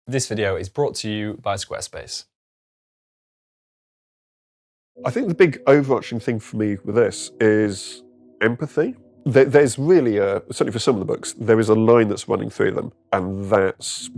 This video is brought to you by Squarespace. I think the big overarching thing for me with this is empathy. There's really, certainly for some of the books, there is a line that's running through them, and that's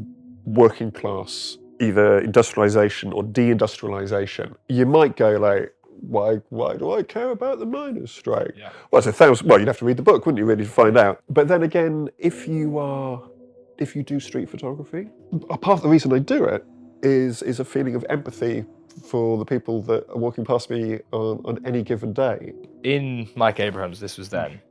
working class, either industrialization or deindustrialization. You might go like, why do I care about the miners' strike? Yeah. Well, you'd have to read the book, wouldn't you, really, to find out? But then again, if you do street photography, a part of the reason I do it is a feeling of empathy for the people that are walking past me on any given day. In Mike Abrahams' This Was Then,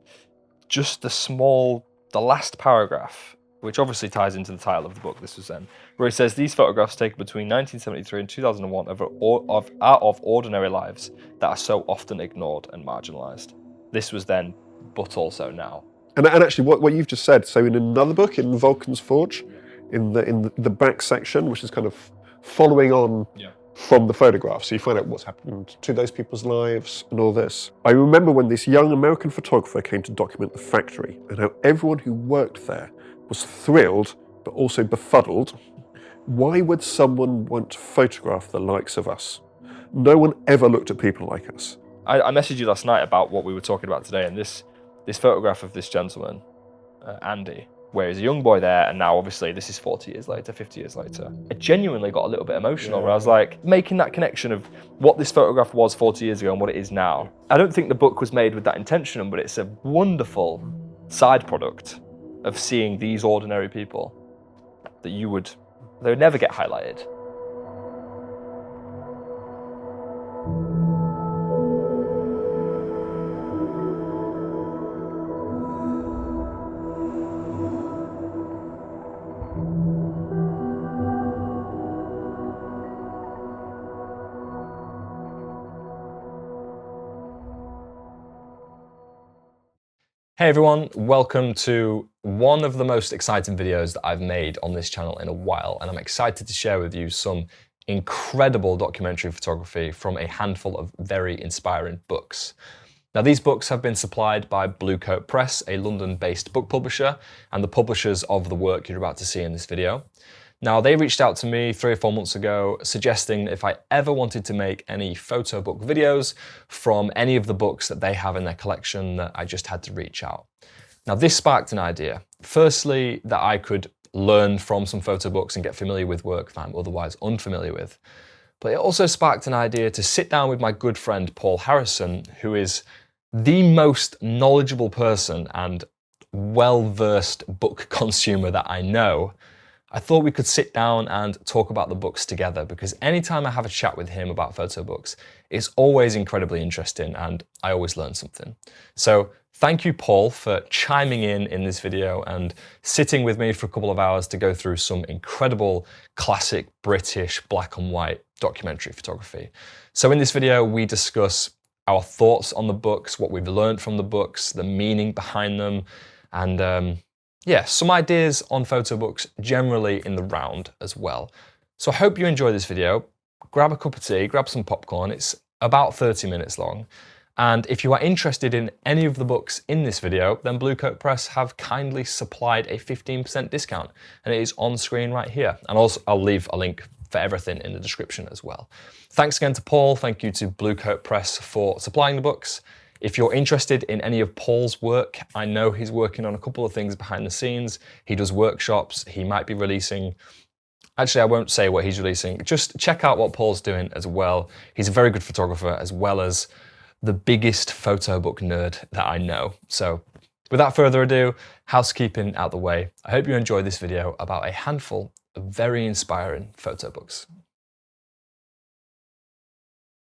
just the last paragraph, which obviously ties into the title of the book, This Was Then, where he says, these photographs taken between 1973 and 2001 are of ordinary lives that are so often ignored and marginalised. This was then, but also now. And actually, what you've just said, so in another book, in Vulcan's Forge, in the back section, which is kind of following on from the photograph, so you find out what's happened to those people's lives and all this. I remember when this young American photographer came to document the factory, and how everyone who worked there was thrilled, but also befuddled. Why would someone want to photograph the likes of us? No one ever looked at people like us. I messaged you last night about what we were talking about today, and this photograph of this gentleman, Andy, where he's a young boy there, and now obviously this is 40 years later, 50 years later. I genuinely got a little bit emotional, where I was like, making that connection of what this photograph was 40 years ago and what it is now. I don't think the book was made with that intention, but it's a wonderful side product of seeing these ordinary people that they would never get highlighted. Hey everyone, welcome to one of the most exciting videos that I've made on this channel in a while, and I'm excited to share with you some incredible documentary photography from a handful of very inspiring books. Now, these books have been supplied by Blue Coat Press, a London-based book publisher, and the publishers of the work you're about to see in this video. Now, they reached out to me 3 or 4 months ago suggesting that if I ever wanted to make any photo book videos from any of the books that they have in their collection, that I just had to reach out. Now, this sparked an idea. Firstly, that I could learn from some photo books and get familiar with work that I'm otherwise unfamiliar with. But it also sparked an idea to sit down with my good friend Paul Harrison, who is the most knowledgeable person and well-versed book consumer that I know. I thought we could sit down and talk about the books together, because anytime I have a chat with him about photo books, it's always incredibly interesting and I always learn something. So thank you, Paul, for chiming in this video and sitting with me for a couple of hours to go through some incredible classic British black and white documentary photography. So in this video, we discuss our thoughts on the books, what we've learned from the books, the meaning behind them, and some ideas on photo books generally in the round as well. So I hope you enjoy this video. Grab a cup of tea, grab some popcorn. It's about 30 minutes long. And if you are interested in any of the books in this video, then Blue Coat Press have kindly supplied a 15% discount, and it is on screen right here. And also I'll leave a link for everything in the description as well. Thanks again to Paul. Thank you to Blue Coat Press for supplying the books. If you're interested in any of Paul's work, I know he's working on a couple of things behind the scenes. He does workshops. He might be releasing, actually I won't say what he's releasing. Just check out what Paul's doing as well. He's a very good photographer, as well as the biggest photo book nerd that I know. So without further ado, housekeeping out the way, I hope you enjoy this video about a handful of very inspiring photo books.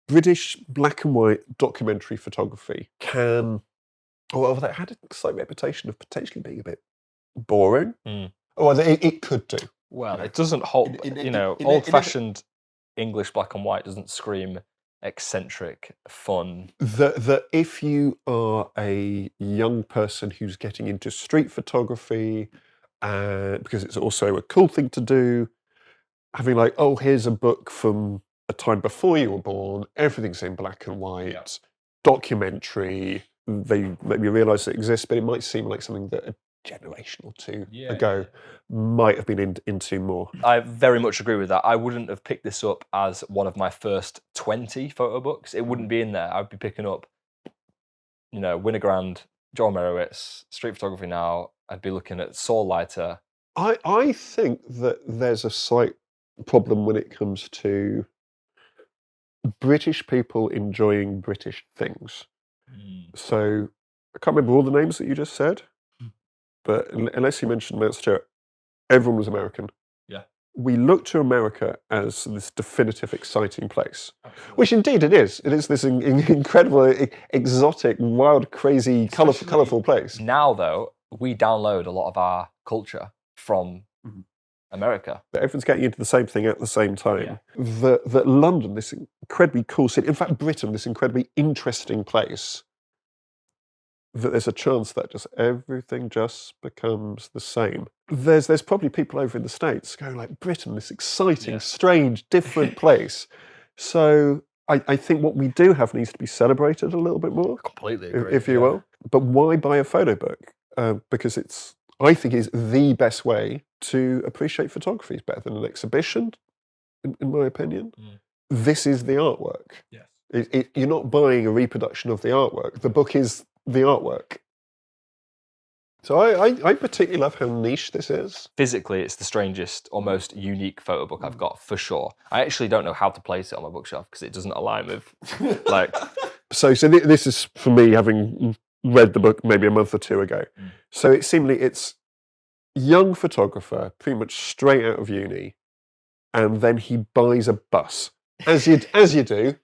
British black and white documentary photography had a slight reputation of potentially being a bit boring. Or it could do. Well, it doesn't hold, old-fashioned English black and white doesn't scream eccentric, fun. That if you are a young person who's getting into street photography, because it's also a cool thing to do, having like, oh, here's a book from a time before you were born, everything's in black and white, documentary, they make me realise it exists, but it might seem like something that generation or two ago might have been into more. I very much agree with that. I wouldn't have picked this up as one of my first 20 photo books. It wouldn't be in there. I'd be picking up, Winogrand, John Merowitz, Street Photography Now. I'd be looking at Saul Leiter. I think that there's a slight problem when it comes to British people enjoying British things. So I can't remember all the names that you just said, but unless you mentioned Mount Stewart, everyone was American. Yeah. We look to America as this definitive, exciting place, which indeed it is. It is this incredible, exotic, wild, crazy, colourful place. Now, though, we download a lot of our culture from America. But everyone's getting into the same thing at the same time. Yeah. That London, this incredibly cool city, in fact, Britain, this incredibly interesting place, that there's a chance that just everything just becomes the same. There's probably people over in the States going like, Britain, this exciting, strange, different place. So I think what we do have needs to be celebrated a little bit more. Completely agree. If you will. But why buy a photo book? Because I think it's the best way to appreciate photography. It's better than an exhibition, in my opinion. This is the artwork. Yes. You're not buying a reproduction of the artwork. The book is the artwork. So I particularly love how niche this is. Physically, it's the strangest or most unique photo book I've got, for sure. I actually don't know how to place it on my bookshelf because it doesn't align with, like... So this is, for me, having read the book maybe a month or two ago. So it's young photographer, pretty much straight out of uni, and then he buys a bus, as you do,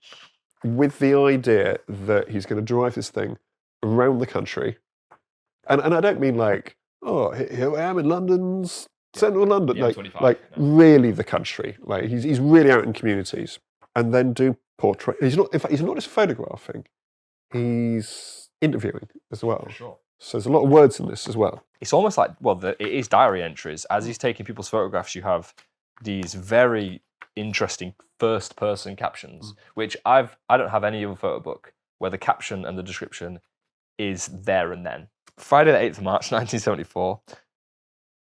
with the idea that he's going to drive this thing around the country. And I don't mean like, oh, here I am in London's central London, really the country. Like he's really out in communities, and then do portrait. In fact, he's not just photographing; he's interviewing as well. For sure. So there's a lot of words in this as well. It's almost like, it is diary entries. As he's taking people's photographs, you have these very interesting first-person captions, which I don't have any other photo book where the caption and the description is there and then. Friday the 8th of March, 1974.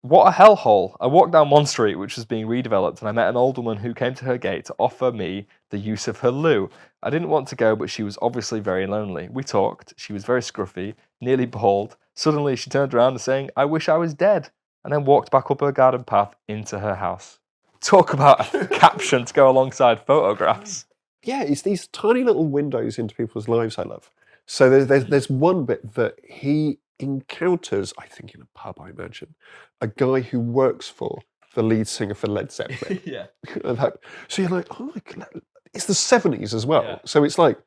What a hellhole. I walked down one street which was being redeveloped and I met an old woman who came to her gate to offer me the use of her loo. I didn't want to go, but she was obviously very lonely. We talked. She was very scruffy, nearly bald. Suddenly she turned around and saying, I wish I was dead, and then walked back up her garden path into her house. Talk about a caption to go alongside photographs. Yeah, it's these tiny little windows into people's lives I love. So there's one bit that he encounters, I think in a pub, I imagine, a guy who works for the lead singer for Led Zeppelin. Yeah. So you're like, oh my God, it's the 70s as well. Yeah. So it's like...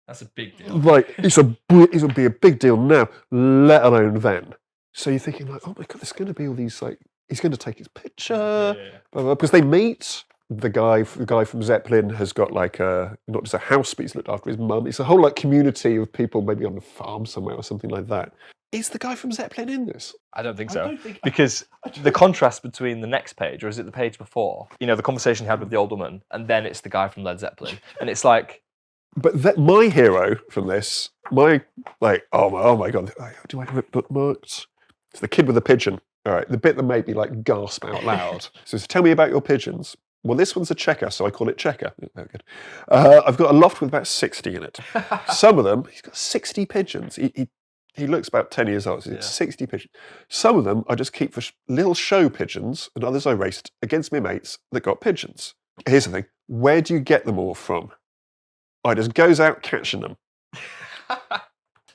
That's a big deal. Like, it'll be a big deal now, let alone then. So you're thinking like, oh my God, there's going to be all these like, he's going to take his picture, blah, blah, because they meet. The guy from Zeppelin has got like not just a house, but he's looked after his mum. It's a whole like community of people, maybe on a farm somewhere or something like that. Is the guy from Zeppelin in this? I don't think so. Because the contrast between the next page, or is it the page before, the conversation he had with the old woman, and then it's the guy from Led Zeppelin. And it's like... But my hero from this, oh my God, do I have it bookmarked? It's the kid with the pigeon. All right, the bit that made me like gasp out loud. So tell me about your pigeons. Well, this one's a checker, so I call it checker. Very good. I've got a loft with about 60 in it. Some of them, he's got 60 pigeons. He looks about 10 years old, so he's 60 pigeons. Some of them I just keep for little show pigeons, and others I raced against my mates that got pigeons. Here's the thing, where do you get them all from? I just goes out catching them.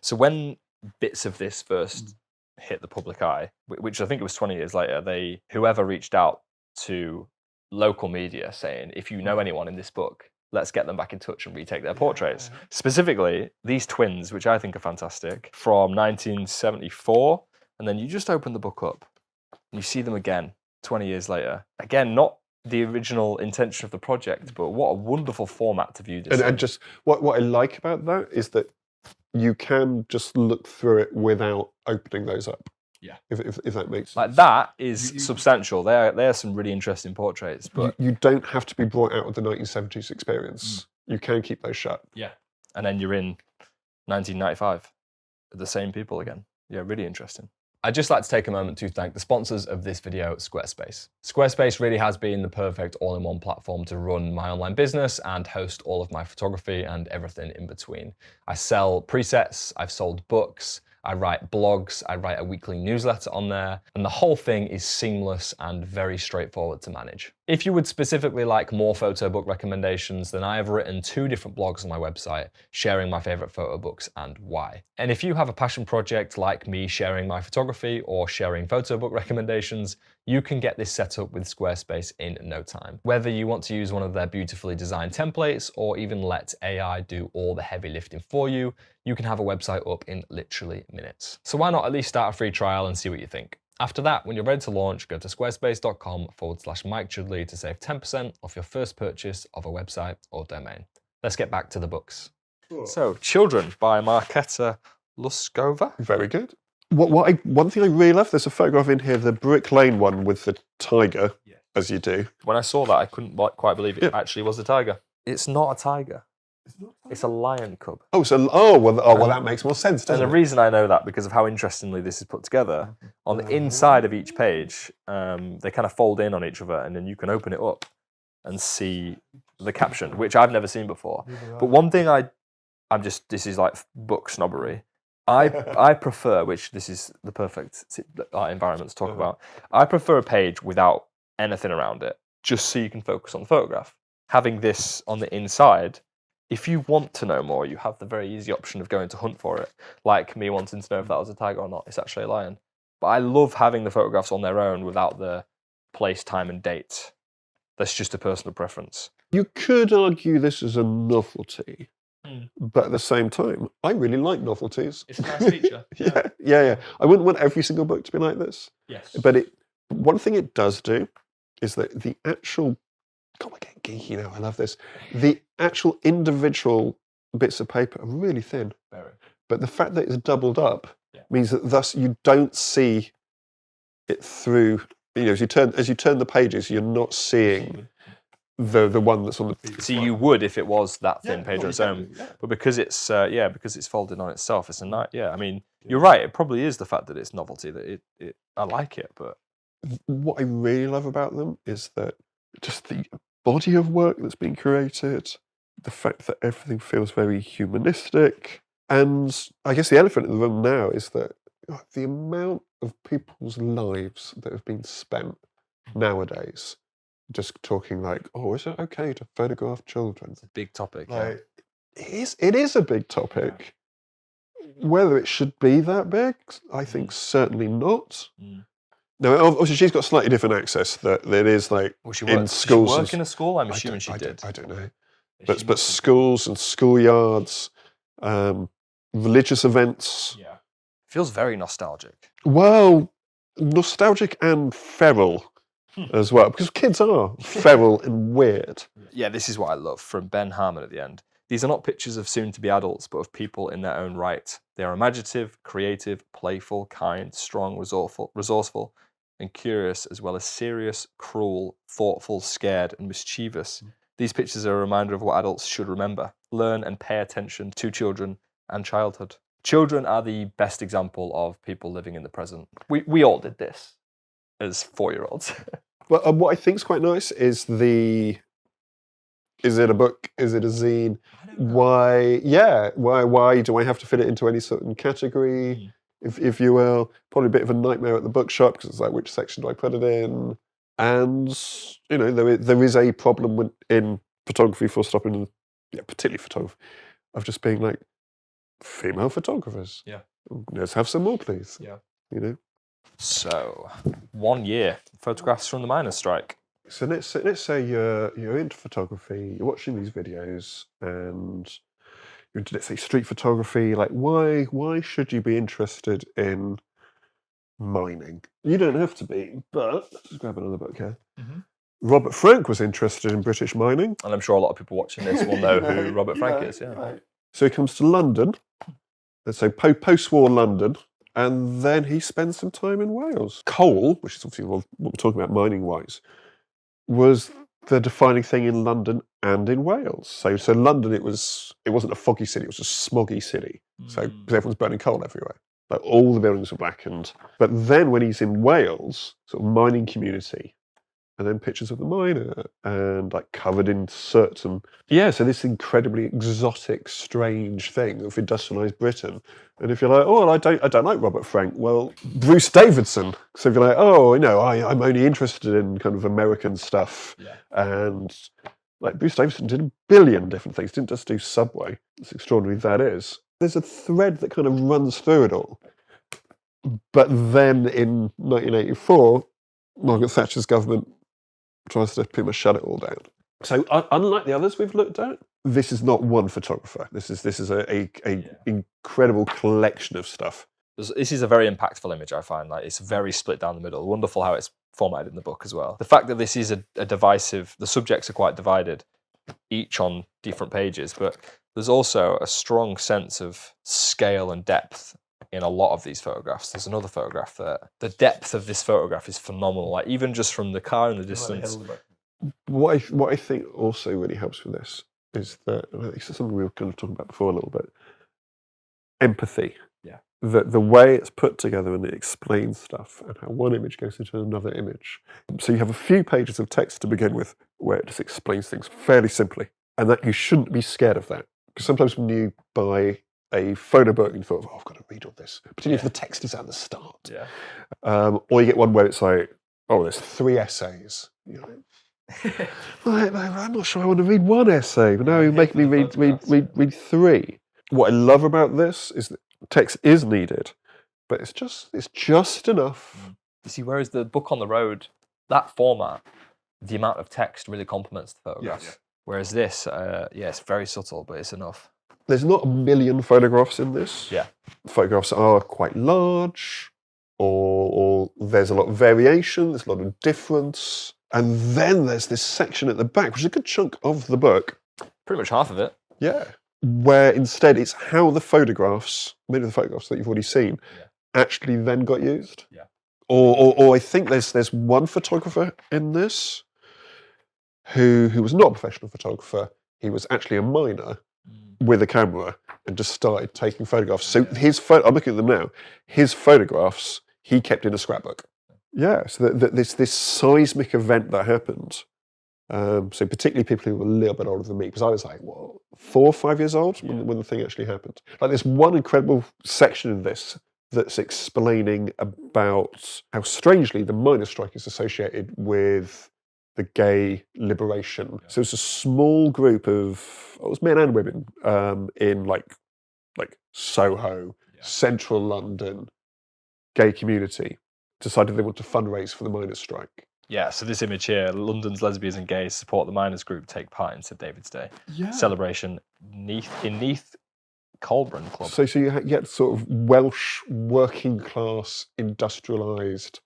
So when bits of this first hit the public eye, which I think it was 20 years later, whoever reached out to local media saying, if you know anyone in this book, let's get them back in touch and retake their portraits. Specifically, these twins, which I think are fantastic, from 1974, and then you just open the book up and you see them again 20 years later. Again, not the original intention of the project, but what a wonderful format to view this. And just what I like about that is that you can just look through it without opening those up. Yeah, if that makes sense. Like that is substantial. There are some really interesting portraits, but you don't have to be brought out of the 1970s experience. You can keep those shut. Yeah, and then you're in 1995 with the same people again. Yeah, really interesting. I'd just like to take a moment to thank the sponsors of this video, Squarespace. Squarespace really has been the perfect all-in-one platform to run my online business and host all of my photography and everything in between. I sell presets, I've sold books, I write blogs, I write a weekly newsletter on there, and the whole thing is seamless and very straightforward to manage. If you would specifically like more photo book recommendations, then I have written 2 different blogs on my website sharing my favorite photo books and why. And if you have a passion project like me sharing my photography or sharing photo book recommendations, you can get this set up with Squarespace in no time. Whether you want to use one of their beautifully designed templates or even let AI do all the heavy lifting for you, you can have a website up in literally minutes. So why not at least start a free trial and see what you think? After that, when you're ready to launch, go to squarespace.com/MikeChudley to save 10% off your first purchase of a website or domain. Let's get back to the books. Cool. So, Children by Markéta Luskačová. Very good. One thing I really love, there's a photograph in here, the Brick Lane one with the tiger, as you do. When I saw that, I couldn't quite believe it actually was a tiger. It's not a tiger. It's a lion cub. Well, that makes more sense, doesn't And the reason I know that because of how interestingly this is put together, on the inside of each page, they kind of fold in on each other, and then you can open it up and see the caption, which I've never seen before. But one thing this is like book snobbery. I prefer, which this is the perfect environment to talk about, I prefer a page without anything around it, just so you can focus on the photograph. Having this on the inside, if you want to know more, you have the very easy option of going to hunt for it, like me wanting to know if that was a tiger or not. It's actually a lion. But I love having the photographs on their own without the place, time, and date. That's just a personal preference. You could argue this is a novelty, but at the same time, I really like novelties. It's a nice feature. Yeah. I wouldn't want every single book to be like this. Yes. But one thing it does do is that the actual, God, we're getting geeky now, I love this. The actual individual bits of paper are really thin. Very. But the fact that it's doubled up means that thus you don't see it through, as you turn the pages, you're not seeing the one that's on the page. See, you would if it was that thin page on its own, but because it's because it's folded on itself, it's a nice. Yeah, I mean, you're right. It probably is the fact that it's novelty that I like it. But what I really love about them is that just the body of work that's been created, the fact that everything feels very humanistic, and I guess the elephant in the room now is that the amount of people's lives that have been spent nowadays. Just talking like, is it okay to photograph children? It's a big topic. Like, it is a big topic. Yeah. Whether it should be that big, I think certainly not. Now, obviously, she's got slightly different access. That it is like in schools. Did she work in a school? I'm assuming she did. I don't know. But schools and schoolyards, religious events. Yeah, feels very nostalgic. Well, nostalgic and feral. As well, because kids are feral and weird. Yeah, this is what I love from Ben Harmon at the end. These are not pictures of soon-to-be adults, but of people in their own right. They are imaginative, creative, playful, kind, strong, resourceful, and curious, as well as serious, cruel, thoughtful, scared, and mischievous. These pictures are a reminder of what adults should remember, learn, and pay attention to children and childhood. Children are the best example of people living in the present. We all did this as 4-year-olds. Well, what I think is quite nice is is it a book? Is it a zine? Why do I have to fit it into any certain category, if you will? Probably a bit of a nightmare at the bookshop because it's like, which section do I put it in? And, there is a problem in photography, full stop, particularly photography, of just being like, female photographers. Yeah. Let's have some more, please. Yeah. So, 1 year, photographs from the miners' strike. So let's say you're into photography, you're watching these videos, and you're into, let's say, street photography. Like, why should you be interested in mining? You don't have to be, but let's just grab another book here. Robert Frank was interested in British mining. And I'm sure a lot of people watching this will know who Robert Frank is. Yeah. Right. So he comes to London, let's say post-war London, and then he spends some time in Wales. Coal, which is obviously what we're talking about mining-wise, was the defining thing in London and in Wales. So London, it wasn't a foggy city, it was a smoggy city. So because everyone's burning coal everywhere. Like all the buildings were blackened. But then when he's in Wales, sort of mining community, and then pictures of the miner and like covered in soot and so this incredibly exotic, strange thing of industrialised Britain. And if you're like, oh, well, I don't like Robert Frank, well, Bruce Davidson. So if you're like, oh, I'm only interested in kind of American stuff, and like Bruce Davidson did a billion different things, didn't just do Subway. It's extraordinary that is. There's a thread that kind of runs through it all. But then in 1984, Margaret Thatcher's government tries to pretty much shut it all down. So unlike the others we've looked at, this is not one photographer. This is a incredible collection of stuff. This is a very impactful image, I find. Like, it's very split down the middle. Wonderful how it's formatted in the book as well. The fact that this is a divisive, the subjects are quite divided, each on different pages, but there's also a strong sense of scale and depth in a lot of these photographs. There's another photograph there. The depth of this photograph is phenomenal. Like, even just from the car in the distance. What I think also really helps with this is that, this is something we were kind of talking about before a little bit, empathy. Yeah. The way it's put together and it explains stuff and how one image goes into another image. So you have a few pages of text to begin with where it just explains things fairly simply, and that you shouldn't be scared of that. Because sometimes when you buy a photo book and you thought, I've got to read all this, particularly if the text is at the start. Yeah. Or you get one where it's like, oh, there's 3 essays. You're like, I'm not sure I want to read 1 essay, but now you make me read 3. What I love about this is that text is needed, but it's just enough. You see, whereas the book on the road, that format, the amount of text really complements the photographs. Yes. Whereas this, it's very subtle, but it's enough. There's not a million photographs in this. Yeah. Photographs are quite large, or there's a lot of variation, there's a lot of difference. And then there's this section at the back, which is a good chunk of the book. Pretty much half of it. Yeah. Where instead it's how the photographs, many of the photographs that you've already seen, actually then got used. Yeah. Or I think there's one photographer in this who was not a professional photographer. He was actually a miner with a camera and just started taking photographs. So I'm looking at them now. His photographs he kept in a scrapbook. Yeah, so this seismic event that happened. So particularly people who were a little bit older than me, because I was like, 4 or 5 years old when the thing actually happened. Like, there's one incredible section of this that's explaining about how strangely the miners' strike is associated with the gay liberation. Yeah. So it's a small group of, it was men and women, in like Soho, central London, gay community, decided they want to fundraise for the miners' strike. Yeah, so this image here, London's lesbians and gays support the miners' group take part in St David's Day celebration in Neath Colburn Club. So you get sort of Welsh working class, industrialised,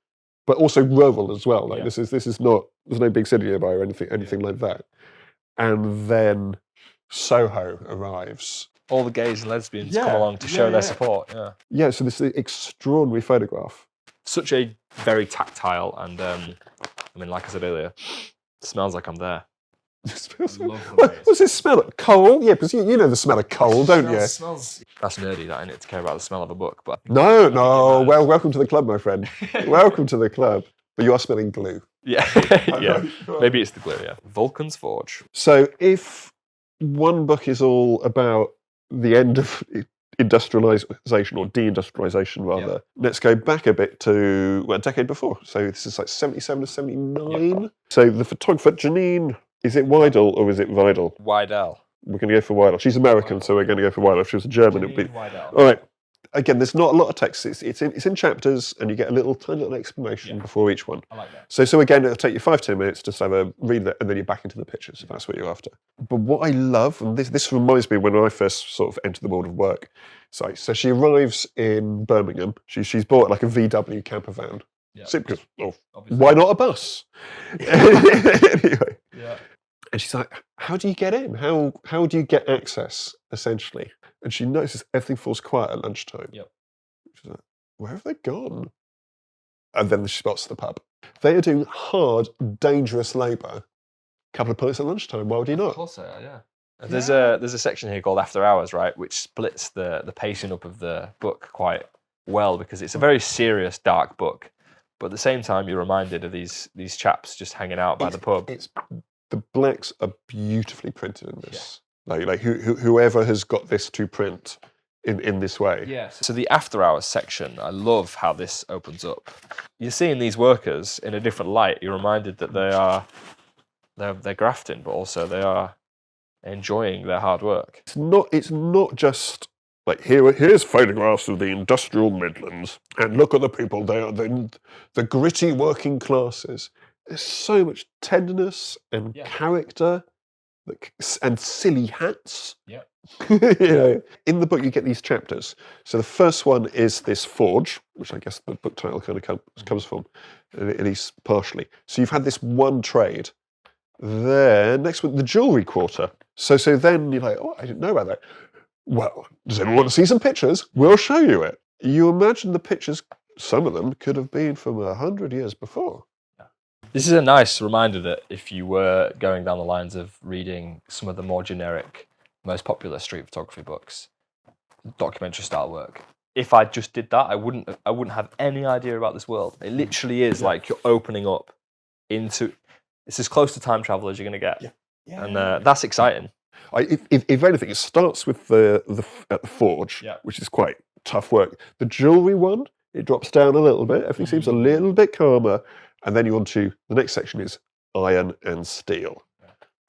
but also rural as well. Like this is not, there's no big city nearby or anything like that. And then Soho arrives. All the gays and lesbians come along to show their support. Yeah. Yeah. So this is an extraordinary photograph. Such a very tactile and I mean, like I said earlier, it smells like I'm there. What's this smell? Coal? Yeah, because you know the smell of coal, don't you? Smells. That's nerdy, that, isn't it, to care about the smell of a book. But No. Well, welcome to the club, my friend. Welcome to the club. But you are smelling glue. Yeah, yeah. Maybe it's the glue, yeah. Vulcan's Forge. So if one book is all about the end of industrialisation, or deindustrialisation rather, let's go back a bit to a decade before. So this is like 77 to 79. Yep. So the photographer, Janine, is it Wiedel or is it Wiedel? Wiedel. We're going to go for Wiedel. She's American, so we're going to go for Wiedel. If she was a German, it would be... Wiedel. All right. Again, there's not a lot of text. It's in chapters, and you get a tiny little explanation before each one. I like that. So again, it'll take you 5-10 minutes just to have a read that, and then you're back into the pictures if that's what you're after. But what I love, and this reminds me when I first sort of entered the world of work. So she arrives in Birmingham. She's bought like a VW camper van. Yeah. Because why not a bus? Anyway. Yeah. And she's like, how do you get in? How do you get access, essentially? And she notices everything falls quiet at lunchtime. Yep. She's like, where have they gone? And then she spots the pub. They are doing hard, dangerous labour. A couple of pints at lunchtime. Why would you not? Of course they are, yeah. There's a section here called After Hours, right, which splits the pacing up of the book quite well because it's a very serious, dark book. But at the same time, you're reminded of these chaps just hanging out by the pub. The blacks are beautifully printed in this. Yeah. Like whoever has got this to print in this way. Yes. So the after hours section, I love how this opens up. You're seeing these workers in a different light. You're reminded that they're grafting, but also they are enjoying their hard work. It's not just like here's photographs of the industrial Midlands, and look at the people. They are the gritty working classes. There's so much tenderness and character, and silly hats. Yeah. In the book, you get these chapters. So the first one is this forge, which I guess the book title kind of comes from, at least partially. So you've had this one trade. Then next one, the jewellery quarter. So then you're like, oh, I didn't know about that. Well, does anyone want to see some pictures? We'll show you it. You imagine the pictures, some of them could have been from 100 years before. This is a nice reminder that if you were going down the lines of reading some of the more generic, most popular street photography books, documentary style work, if I just did that, I wouldn't have any idea about this world. It literally is like you're opening up into. It's as close to time travel as you're going to get, and that's exciting. If anything, it starts with the forge, which is quite tough work. The jewellery one, it drops down a little bit. Everything seems a little bit calmer. And then you're on to the next section is iron and steel.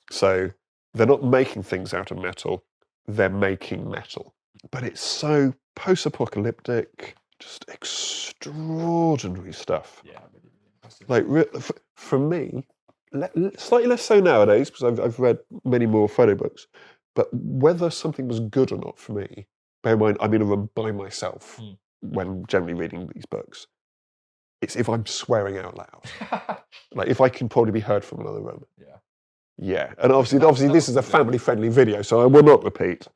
So they're not making things out of metal, they're making metal. But it's so post-apocalyptic, just extraordinary stuff. Yeah, like for me, slightly less so nowadays, because I've read many more photo books, but whether something was good or not for me, bear in mind, I'm in a room by myself when generally reading these books. It's if I'm swearing out loud. Like if I can probably be heard from another room. Yeah. And obviously this is a family-friendly video, so I will not repeat.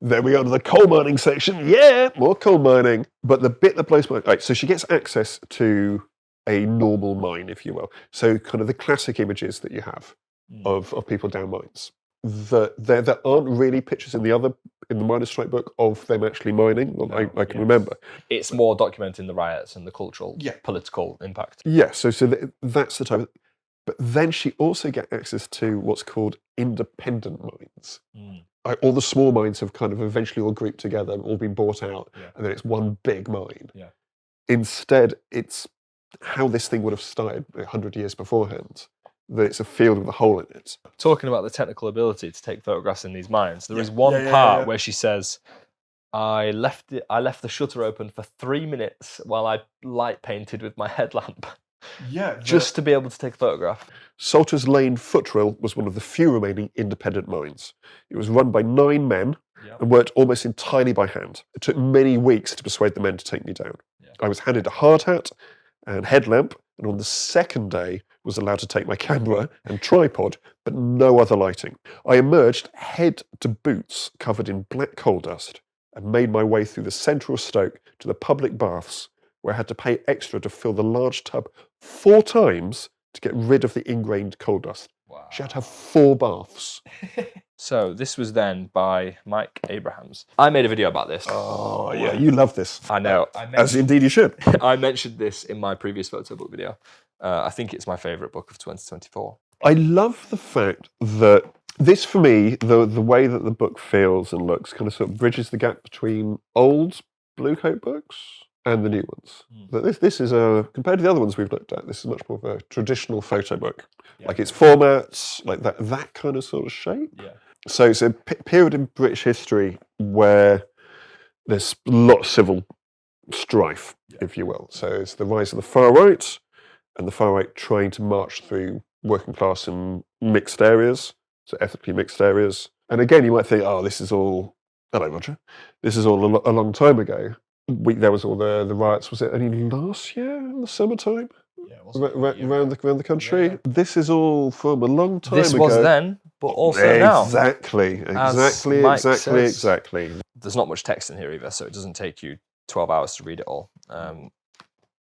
Then we go to the coal mining section. Yeah, more coal mining. But the bit that blows my... Right, so she gets access to a normal mine, if you will. So kind of the classic images that you have of people down mines. There aren't really pictures in the Miners' Strike book of them actually mining. I can remember. It's more documenting the riots and the cultural, political impact. Yeah, so that's the type. But then she also gets access to what's called independent mines. All the small mines have kind of eventually all grouped together and all been bought out, and then it's one big mine. Yeah. Instead, it's how this thing would have started 100 years beforehand. That it's a field with a hole in it. Talking about the technical ability to take photographs in these mines, there is one part where she says, I left the shutter open for 3 minutes while I light painted with my headlamp. Just to be able to take a photograph. Salters Lane Footrill was one of the few remaining independent mines. It was run by 9 men and worked almost entirely by hand. It took many weeks to persuade the men to take me down. I was handed a hard hat and headlamp, and on the second day was allowed to take my camera and tripod, but no other lighting. I emerged head to boots covered in black coal dust and made my way through the central Stoke to the public baths, where I had to pay extra to fill the large tub 4 times to get rid of the ingrained coal dust. Wow. She had to have 4 baths. So this was then by Mike Abrahams. I made a video about this. Oh, yeah, you love this. I know. As indeed you should. I mentioned this in my previous photo book video. I think it's my favourite book of 2024. I love the fact that this, for me, the way that the book feels and looks kind of sort of bridges the gap between old Blue Coat books and the new ones. That this is compared to the other ones we've looked at, this is much more of a traditional photo book. Like its formats, like that kind of sort of shape. Yeah. So it's a period in British history where there's a lot of civil strife, if you will. So it's the rise of the far right, and the far right trying to march through working class and mixed areas, so ethnically mixed areas. And again, you might think, oh, this is all, hello Roger, this is all a long time ago. There was all the riots, was it only last year in the summertime? Yeah, around the country. Yeah. This is all from a long time ago. This was then, but also now. Exactly. There's not much text in here either, so it doesn't take you 12 hours to read it all,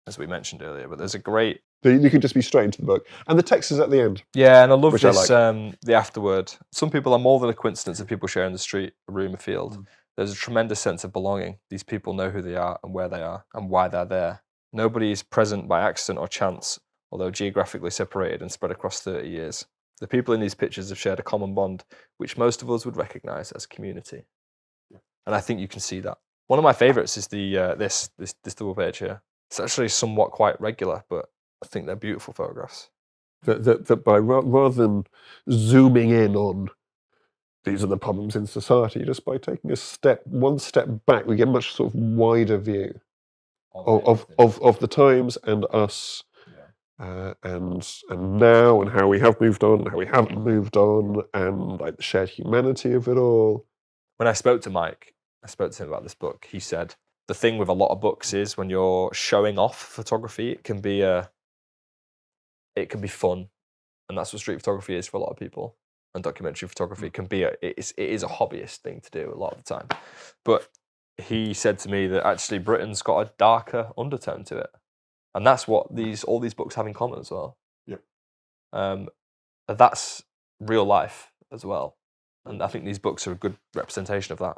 as we mentioned earlier. But there's a great... You can just be straight into the book. And the text is at the end. Yeah, and I love this, the afterword. Some people are more than a coincidence of people sharing the street, a room, a field. There's a tremendous sense of belonging. These people know who they are and where they are and why they're there. Nobody is present by accident or chance, although geographically separated and spread across 30 years. The people in these pictures have shared a common bond, which most of us would recognise as community. And I think you can see that. One of my favourites is the this double page here. It's actually somewhat quite regular, but I think they're beautiful photographs. That by rather than zooming in on these are the problems in society, just by taking one step back, we get a much sort of wider view of the times and us, and now, and how we have moved on, and how we haven't moved on, and like the shared humanity of it all. When I spoke to Mike, I spoke to him about this book. He said the thing with a lot of books is when you're showing off photography, it can be fun, and that's what street photography is for a lot of people. And documentary photography can be it is a hobbyist thing to do a lot of the time. But he said to me that actually Britain's got a darker undertone to it, and that's what all these books have in common as well. Yeah, that's real life as well, and I think these books are a good representation of that.